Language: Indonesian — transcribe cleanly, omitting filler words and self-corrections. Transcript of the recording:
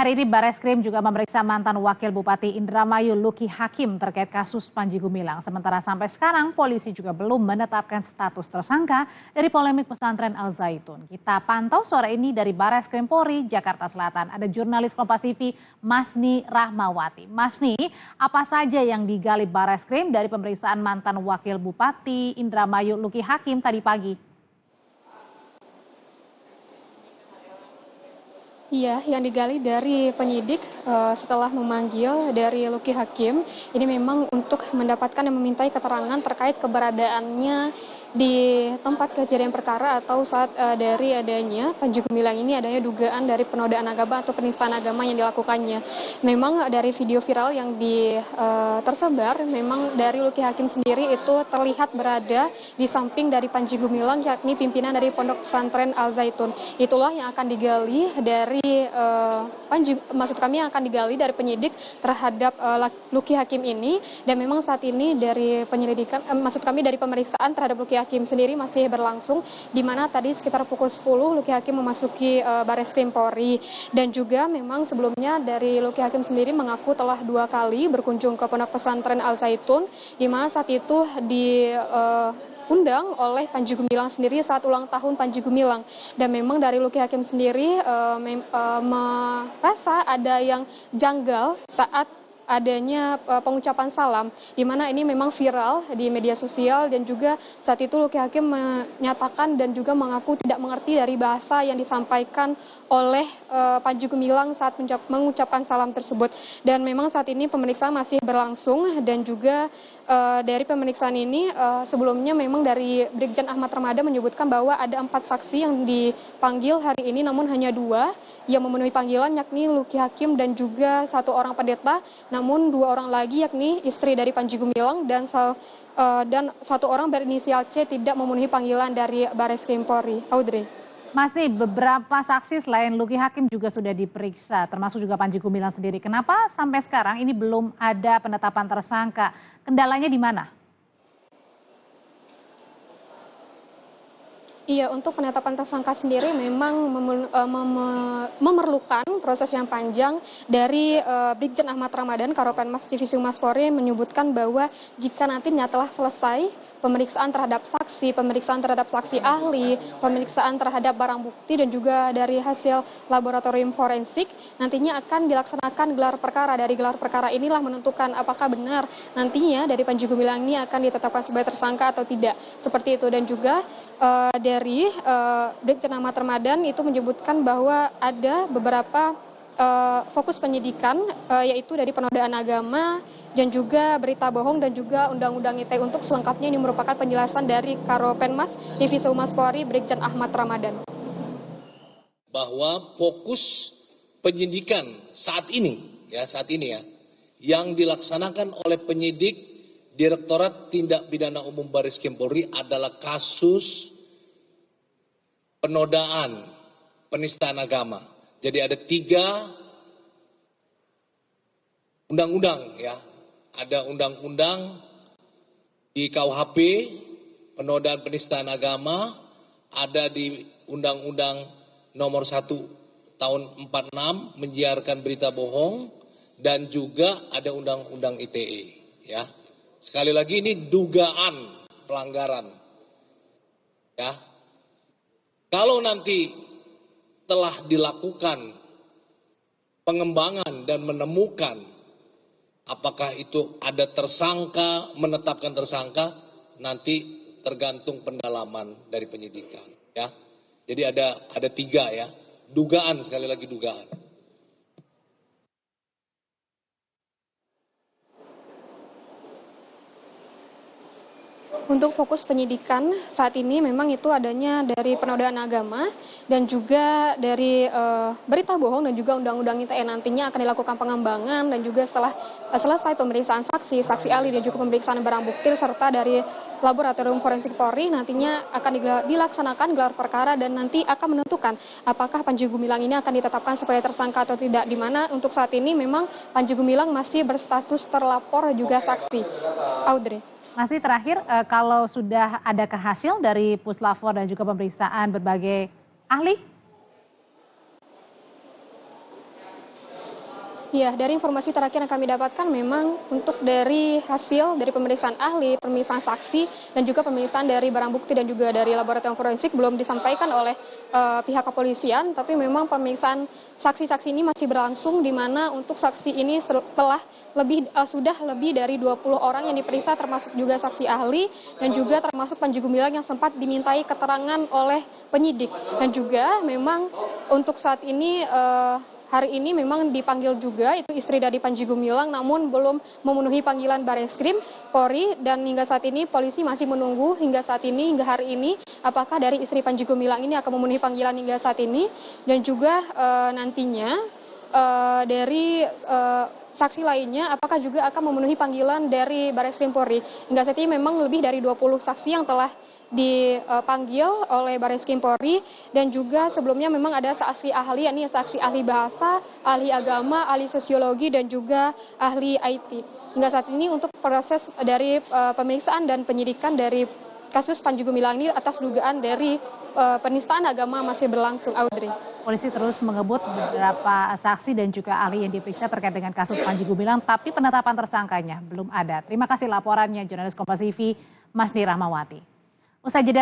Hari ini Bareskrim juga memeriksa mantan Wakil Bupati Indramayu Luki Hakim terkait kasus Panji Gumilang. Sementara sampai sekarang polisi juga belum menetapkan status tersangka dari polemik pesantren Al Zaitun. Kita pantau sore ini dari Bareskrim Polri, Jakarta Selatan. Ada jurnalis Kompas TV Masni Rahmawati. Masni, apa saja yang digali Bareskrim dari pemeriksaan mantan Wakil Bupati Indramayu Luki Hakim tadi pagi? Iya, yang digali dari penyidik setelah memanggil dari Luki Hakim, ini memang untuk mendapatkan dan memintai keterangan terkait keberadaannya di tempat kejadian perkara atau saat dari adanya Panji Gumilang ini adanya dugaan dari penodaan agama atau penistaan agama yang dilakukannya. Memang dari video viral yang tersebar, memang dari Luki Hakim sendiri itu terlihat berada di samping dari Panji Gumilang, yakni pimpinan dari Pondok Pesantren Al Zaitun. Itulah yang akan digali dari yang akan digali dari penyidik terhadap Luki Hakim ini, dan memang saat ini dari penyelidikan dari pemeriksaan terhadap Luki Hakim sendiri masih berlangsung, di mana tadi sekitar pukul 10 Luki Hakim memasuki Bareskrim Polri, dan juga memang sebelumnya dari Luki Hakim sendiri mengaku telah 2 kali berkunjung ke Pondok Pesantren Al Zaitun, di mana saat itu diundang oleh Panji Gumilang sendiri saat ulang tahun Panji Gumilang. Dan memang dari Luki Hakim sendiri merasa ada yang janggal saat adanya pengucapan salam, di mana ini memang viral di media sosial, dan juga saat itu Luki Hakim menyatakan dan juga mengaku tidak mengerti dari bahasa yang disampaikan oleh Panji Gumilang saat mengucapkan salam tersebut. Dan memang saat ini pemeriksaan masih berlangsung, dan juga dari pemeriksaan ini sebelumnya memang dari Brigjen Ahmad Ramadan menyebutkan bahwa ada 4 saksi yang dipanggil hari ini, namun hanya 2 yang memenuhi panggilan, yakni Luki Hakim dan juga 1 orang pendeta. Namun 2 orang lagi, yakni istri dari Panji Gumilang dan 1 orang berinisial C tidak memenuhi panggilan dari Bareskrim Polri. Audrey. Masni, beberapa saksi selain Luki Hakim juga sudah diperiksa, termasuk juga Panji Gumilang sendiri. Kenapa sampai sekarang ini belum ada penetapan tersangka? Kendalanya di mana? Iya, untuk penetapan tersangka sendiri memang memerlukan proses yang panjang. Dari Brigjen Ahmad Ramadan, Karopenmas Divisi Humas Polri menyebutkan bahwa jika nantinya telah selesai pemeriksaan terhadap saksi, pemeriksaan terhadap saksi ahli, pemeriksaan terhadap barang bukti, dan juga dari hasil laboratorium forensik, nantinya akan dilaksanakan gelar perkara. Dari gelar perkara inilah menentukan apakah benar nantinya dari Panji Gumilang ini akan ditetapkan sebagai tersangka atau tidak. Seperti itu. Dan juga dari Brigjen Ahmad Ramadan itu menyebutkan bahwa ada beberapa fokus penyidikan, yaitu dari penodaan agama dan juga berita bohong dan juga Undang-Undang ITE. Untuk selengkapnya ini merupakan penjelasan dari Karopenmas Divisi Humas Polri Brigjen Ahmad Ramadan. Bahwa fokus penyidikan saat ini ya yang dilaksanakan oleh penyidik Direktorat Tindak Pidana Umum Bareskrim Polri adalah kasus penodaan penistaan agama. Jadi ada 3 undang-undang ya. Ada undang-undang di KUHP penodaan penistaan agama, ada di Undang-Undang Nomor 1 Tahun 46 menyiarkan berita bohong, dan juga ada Undang-Undang ITE ya. Sekali lagi ini dugaan pelanggaran ya. Kalau nanti telah dilakukan pengembangan dan menemukan apakah itu ada tersangka, menetapkan tersangka, nanti tergantung pendalaman dari penyidikan ya. Jadi ada 3 ya, dugaan, sekali lagi dugaan. Untuk fokus penyidikan saat ini memang itu adanya dari penodaan agama dan juga dari berita bohong dan juga Undang-Undang ITE. Nantinya akan dilakukan pengembangan, dan juga setelah selesai pemeriksaan saksi, saksi ahli, dan juga pemeriksaan barang bukti serta dari Laboratorium Forensik Polri, nantinya akan dilaksanakan gelar perkara dan nanti akan menentukan apakah Panji Gumilang ini akan ditetapkan sebagai tersangka atau tidak. Di mana untuk saat ini memang Panji Gumilang masih berstatus terlapor juga saksi. Audrey. Masih terakhir, kalau sudah ada hasil dari Puslapor dan juga pemeriksaan berbagai ahli? Ya, dari informasi terakhir yang kami dapatkan memang untuk dari hasil dari pemeriksaan ahli, pemeriksaan saksi, dan juga pemeriksaan dari barang bukti dan juga dari laboratorium forensik belum disampaikan oleh pihak kepolisian, tapi memang pemeriksaan saksi-saksi ini masih berlangsung di mana untuk saksi ini sudah lebih dari 20 orang yang diperiksa termasuk juga saksi ahli dan juga termasuk Panji Gumilang yang sempat dimintai keterangan oleh penyidik. Dan juga memang untuk saat ini hari ini memang dipanggil juga itu istri dari Panji Gumilang namun belum memenuhi panggilan Bareskrim Polri dan hingga saat ini polisi masih menunggu hingga hari ini apakah dari istri Panji Gumilang ini akan memenuhi panggilan hingga saat ini dan juga nantinya dari saksi lainnya apakah juga akan memenuhi panggilan dari Bareskrim Polri. Hingga saat ini memang lebih dari 20 saksi yang telah dipanggil oleh Bareskrim Polri dan juga sebelumnya memang ada saksi ahli, yakni saksi ahli bahasa, ahli agama, ahli sosiologi dan juga ahli IT. Hingga saat ini untuk proses dari pemeriksaan dan penyidikan dari kasus Panji Gumilang ini atas dugaan dari penistaan agama masih berlangsung, Audrey. Polisi terus mengebut beberapa saksi dan juga ahli yang diperiksa terkait dengan kasus Panji Gumilang, tapi penetapan tersangkanya belum ada. Terima kasih laporannya jurnalis Kompas TV, Masni Rahmawati. Usai jeda